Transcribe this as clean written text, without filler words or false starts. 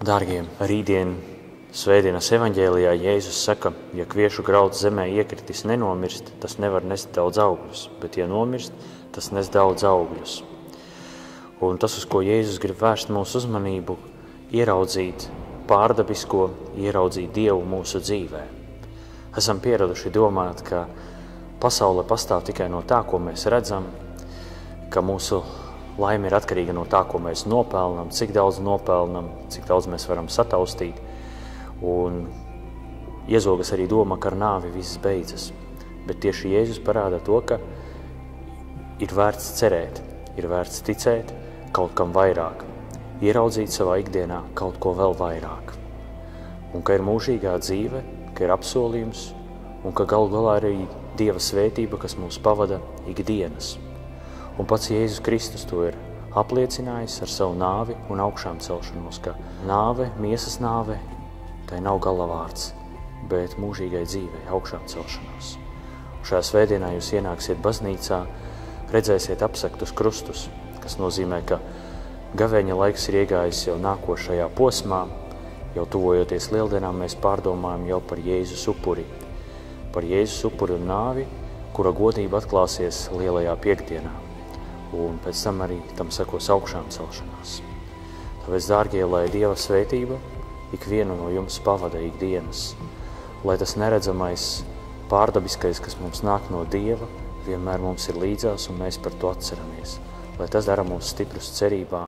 Dārgie, rītdien Svētdienas evaņģēlijā Jēzus saka, ja kviešu grauds zemē iekritis nenomirst, tas nevar nest daudz augļus, bet ja nomirst, tas nes daudz augļus. Un tas, uz ko Jēzus grib vērst mūsu uzmanību, ieraudzīt pārdabisko, ieraudzīt Dievu mūsu dzīvē. Esam pieraduši domāt, ka pasaule pastāv tikai no tā, ko mēs redzam, ka mūsu laime ir atkarīga no tā, ko mēs nopelnam, cik daudz nopelnam, cik daudz mēs varam sataustīt. Un iezogas arī doma, ka ar nāvi viss beidzas. Bet tieši Jēzus parāda to, ka ir vērts cerēt, ir vērts ticēt kaut kam vairāk, ieraudzīt savā ikdienā kaut ko vēl vairāk. Un ka ir mūžīgā dzīve, ka ir apsolījums un ka galu galā arī Dieva svētība, kas mūs pavada ikdienas. Un pats Jēzus Kristus to ir apliecinājis ar savu nāvi un augšām celšanos, ka nāve, miesas nāve, tai nav galavārds, bet mūžīgai dzīvei augšām celšanās. Un šajā svētdienā jūs ienāksiet baznīcā, redzēsiet apsektus krustus, kas nozīmē, ka gavēņa laiks ir iegājis jau nākošajā posmā, jau tuvojoties lieldienām mēs pārdomājam jau par Jēzus upuri un nāvi, kura godība atklāsies lielajā piekdienā. Un pēc tam arī tam sekos augšām celšanās. Tāpēc, dārgie, lai Dieva svētība ikvienu no jums pavada ikdienas, lai tas neredzamais, pārdabiskais, kas mums nāk no Dieva, vienmēr mums ir līdzās un mēs par to atceramies, lai tas dara mūs stiprus cerībā.